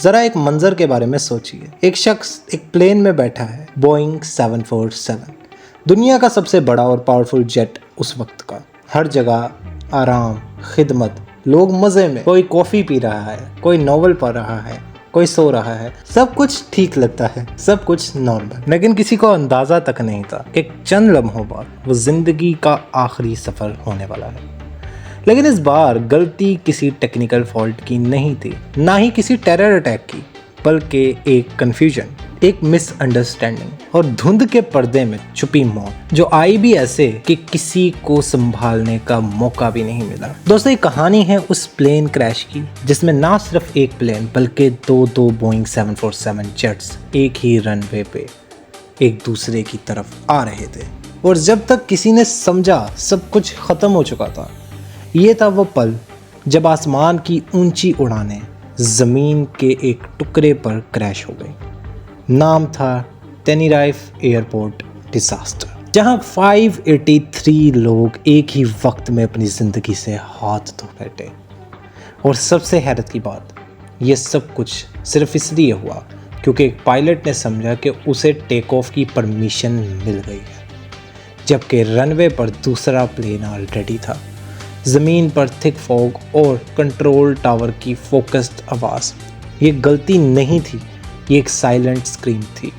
जरा एक मंजर के बारे में सोचिए। एक शख्स एक प्लेन में बैठा है, बोइंग 747, दुनिया का सबसे बड़ा और पावरफुल जेट उस वक्त का। हर जगह आराम, खिदमत, लोग मजे में, कोई कॉफी पी रहा है, कोई नॉवल पढ़ रहा है, कोई सो रहा है। सब कुछ ठीक लगता है, सब कुछ नॉर्मल। लेकिन किसी को अंदाजा तक नहीं था कि चंद लम्हों बाद वो जिंदगी का आखिरी सफर होने वाला है। लेकिन इस बार गलती किसी टेक्निकल फॉल्ट की नहीं थी, ना ही किसी टेरर अटैक की, बल्कि एक कंफ्यूजन, एक मिसअंडरस्टैंडिंग और धुंध के पर्दे में छुपी मौत, जो आई भी ऐसे कि किसी को संभालने का मौका भी नहीं मिला। दोस्तों, ये कहानी है उस प्लेन क्रैश की जिसमें ना सिर्फ एक प्लेन बल्कि दो बोइंग 747 जेट्स एक ही रनवे पे एक दूसरे की तरफ आ रहे थे। और जब तक किसी ने समझा सब कुछ खत्म हो चुका था, ये था वो पल जब आसमान की ऊंची उड़ानें जमीन के एक टुकड़े पर क्रैश हो गई। नाम था टेनेरिफ एयरपोर्ट डिजास्टर, जहां 583 लोग एक ही वक्त में अपनी जिंदगी से हाथ धो बैठे। और सबसे हैरत की बात, ये सब कुछ सिर्फ इसलिए हुआ क्योंकि एक पायलट ने समझा कि उसे टेक ऑफ की परमिशन मिल गई है, जबकि रनवे पर दूसरा प्लेन ऑलरेडी था। ज़मीन पर थिक फॉग और कंट्रोल टावर की फोकस्ड आवाज़, ये गलती नहीं थी, ये एक साइलेंट स्क्रीम थी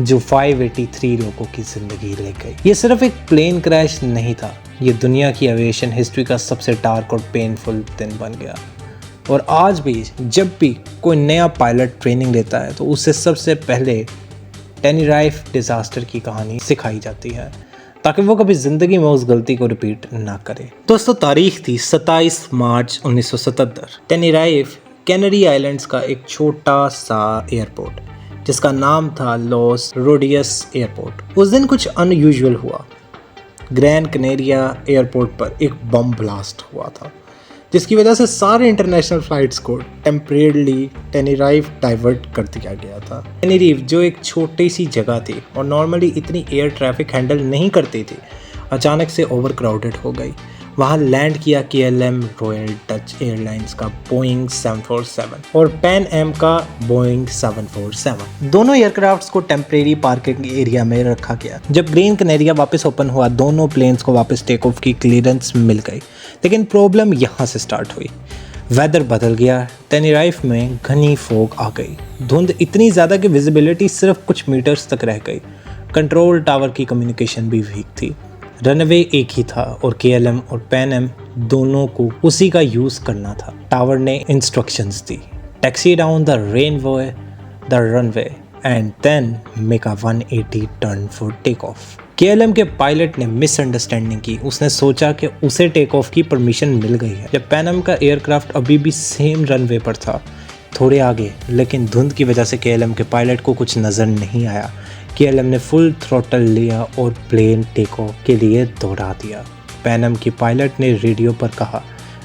जो 583 लोगों की ज़िंदगी ले गई। ये सिर्फ एक प्लेन क्रैश नहीं था, ये दुनिया की एविएशन हिस्ट्री का सबसे डार्क और पेनफुल दिन बन गया। और आज भी जब भी कोई नया पायलट ट्रेनिंग लेता है तो उसे सबसे पहले टेनेरिफ डिजास्टर की कहानी सिखाई जाती है, ताकि वो कभी ज़िंदगी में उस गलती को रिपीट ना करे। दोस्तों, तारीख थी 27 मार्च 1977। टेनेरिफ कैनरी आइलैंड्स का एक छोटा सा एयरपोर्ट जिसका नाम था लॉस रोडियस एयरपोर्ट। उस दिन कुछ अनयूजुअल हुआ। ग्रैंड कैनेरिया एयरपोर्ट पर एक बम ब्लास्ट हुआ था, जिसकी वजह से सारे इंटरनेशनल फ्लाइट्स को टेम्परेरली टेनेरिफ डाइवर्ट कर दिया गया था। टेनेरिफ, जो एक छोटी सी जगह थी और नॉर्मली इतनी एयर ट्रैफिक हैंडल नहीं करती थी, अचानक से ओवर क्राउडेड हो गई। वहाँ लैंड किया KLM रॉयल डच एयरलाइंस का बोइंग 747 और पैन एम का बोइंग 747। दोनों एयरक्राफ्ट्स को टेम्परेरी पार्किंग एरिया में रखा गया। जब ग्रीन कैनेरिया वापस ओपन हुआ, दोनों प्लेन्स को वापस टेक ऑफ की क्लियरेंस मिल गई। लेकिन प्रॉब्लम यहाँ से स्टार्ट हुई। वेदर बदल गया। टेनेरिफ में घनी फॉग आ गई, धुंध इतनी ज़्यादा कि विजिबिलिटी सिर्फ कुछ मीटर्स तक रह गई। कंट्रोल टावर की कम्युनिकेशन भी वीक थी। रनवे एक ही था और KLM और पैन एम दोनों को उसी का यूज़ करना था। टावर ने इंस्ट्रक्शंस दी, taxi down the runway and then make a 180 turn for take off. KLM के पायलट ने मिसअंडरस्टैंडिंग की। उसने सोचा कि उसे टेक ऑफ की परमिशन मिल गई है, जब पैन एम का एयरक्राफ्ट अभी भी सेम रनवे पर था, थोड़े आगे। लेकिन धुंध की वजह से KLM के पायलट को कुछ नज़र नहीं आया। KLM ने फुल थ्रोटल लिया और प्लेन टेक ऑफ के लिए दौड़ा दिया। पैन एम की पायलट ने रेडियो पर कहा,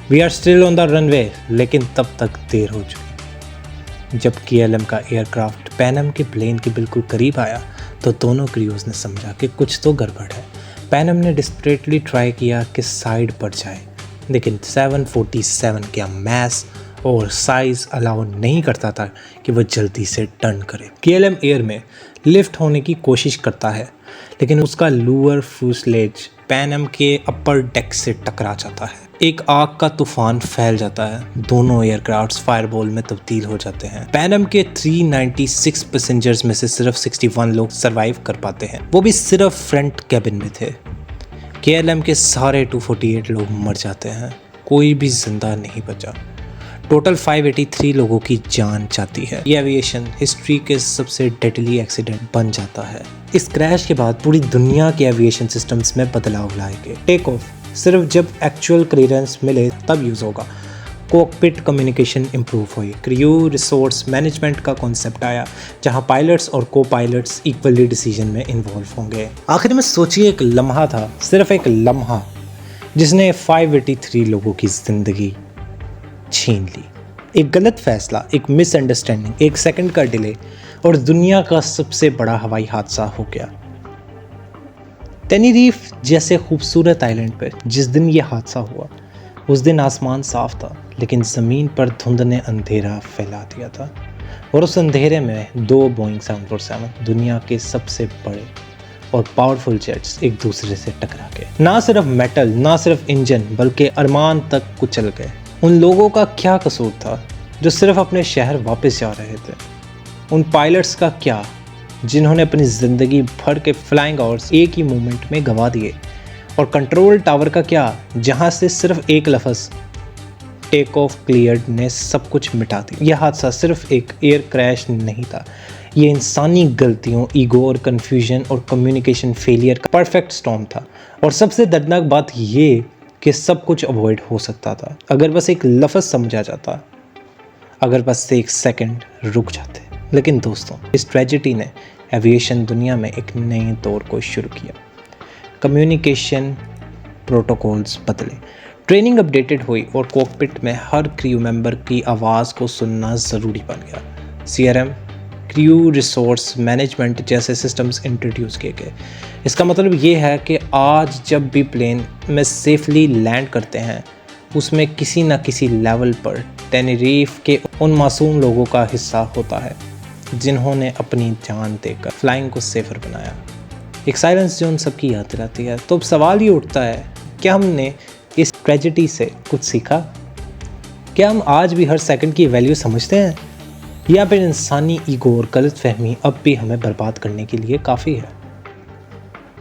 we are still on the runway, लेकिन तब तक देर हो चुकी। जब KLM का एयरक्राफ्ट पैन एम के प्लेन के बिल्कुल करीब आया तो दोनों क्रूज ने समझा कि कुछ तो गड़बड़ है। पैन एम ने डिस्परेटली ट्राई किया कि साइड पर जाए, लेकिन 747 का मैस और साइज अलाउ नहीं करता था कि वह जल्दी से टर्न करे। KLM एयर में लिफ्ट होने की कोशिश करता है, लेकिन उसका लोअर फ्यूसलेज पैन एम के अपर डेक से टकरा जाता है। एक आग का तूफान फैल जाता है। दोनों एयरक्राफ्ट्स फायरबॉल में तब्दील हो जाते हैं। पैन एम के 396 पैसेंजर्स में से सिर्फ 61 लोग सरवाइव कर पाते हैं, वो भी सिर्फ फ्रंट कैबिन में थे। KLM के सारे 248 लोग मर जाते हैं, कोई भी जिंदा नहीं बचा। टोटल 583 लोगों की जान जाती है। ये एविएशन हिस्ट्री के सबसे डेडली एक्सीडेंट बन जाता है। इस क्रैश के बाद पूरी दुनिया के एविएशन सिस्टम्स में बदलाव लाए गए। टेक ऑफ सिर्फ जब एक्चुअल क्लियरेंस मिले तब यूज़ होगा। कॉकपिट कम्युनिकेशन इंप्रूव हुई। क्रू रिसोर्स मैनेजमेंट का कॉन्सेप्ट आया, जहां पायलट्स और को पायलट्स इक्वली डिसीजन में इन्वॉल्व होंगे। आखिर में सोचिए, एक लम्हा था, सिर्फ एक लम्हा, जिसने 583 लोगों की जिंदगी छीन ली। एक गलत फैसला, एक मिसअंडरस्टैंडिंग, एक सेकंड का डिले और दुनिया का सबसे बड़ा हवाई हादसा हो गया। टेनेरिफ जैसे खूबसूरत आइलैंड पर जिस दिन ये हादसा हुआ, उस दिन आसमान साफ था, लेकिन ज़मीन पर धुंध ने अंधेरा फैला दिया था और उस अंधेरे में 2 बोइंग 747 दुनिया के सबसे बड़े और पावरफुल जेट्स एक दूसरे से टकरा गए। ना सिर्फ मेटल, ना सिर्फ इंजन, बल्कि अरमान तक कुचल गए। उन लोगों का क्या कसूर था जो सिर्फ अपने शहर वापस जा रहे थे? उन पायलट्स का क्या जिन्होंने अपनी ज़िंदगी भर के फ्लाइंग आवर्स एक ही मोमेंट में गंवा दिए? और कंट्रोल टावर का क्या जहां से सिर्फ एक लफ्ज़ टेक ऑफ क्लियर्ड ने सब कुछ मिटा दिया? यह हादसा सिर्फ एक एयर क्रैश नहीं था, ये इंसानी गलतियों, ईगो और कन्फ्यूजन और कम्युनिकेशन फेलियर का परफेक्ट स्टॉर्म था। और सबसे दर्दनाक बात ये कि सब कुछ अवॉइड हो सकता था अगर बस एक लफ्ज़ समझा जाता, अगर बस एक सेकंड रुक जाते। लेकिन दोस्तों, इस ट्रेजेडी ने एविएशन दुनिया में एक नए दौर को शुरू किया। कम्युनिकेशन प्रोटोकॉल्स बदले, ट्रेनिंग अपडेटेड हुई और कॉकपिट में हर क्रू मेंबर की आवाज़ को सुनना ज़रूरी बन गया। CRM, क्रू रिसोर्स मैनेजमेंट जैसे सिस्टम्स इंट्रोड्यूस किए गए। इसका मतलब ये है कि आज जब भी प्लेन में सेफली लैंड करते हैं, उसमें किसी न किसी लेवल पर टेनेरीफ के उन मासूम लोगों का हिस्सा होता है जिन्होंने अपनी जान देकर फ्लाइंग को सेफर बनाया। एक साइलेंस जो उन सबकी याद दिलाती है। तो अब सवाल ये उठता है, क्या हमने इस ट्रेजेडी से कुछ सीखा? क्या हम आज भी हर सेकंड की वैल्यू समझते हैं, या फिर इंसानी ईगो और गलतफहमी अब भी हमें बर्बाद करने के लिए काफ़ी है?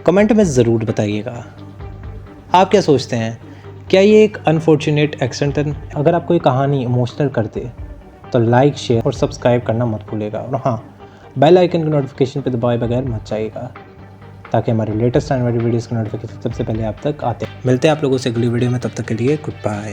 कमेंट में ज़रूर बताइएगा। आप क्या सोचते हैं? क्या ये एक अनफॉर्चुनेट एक्सीडेंट है? अगर आपको ये कहानी इमोशनल कर दे तो लाइक, शेयर और सब्सक्राइब करना मत भूलिएगा। और हाँ, बेल आइकन के नोटिफिकेशन पे दबाए बगैर मत जाइएगा, ताकि हमारे लेटेस्ट आने वाली वीडियोज़ के नोटिफिकेशन सबसे पहले आप तक आते हैं। मिलते हैं आप लोगों से अगली वीडियो में, तब तक के लिए गुड बाय।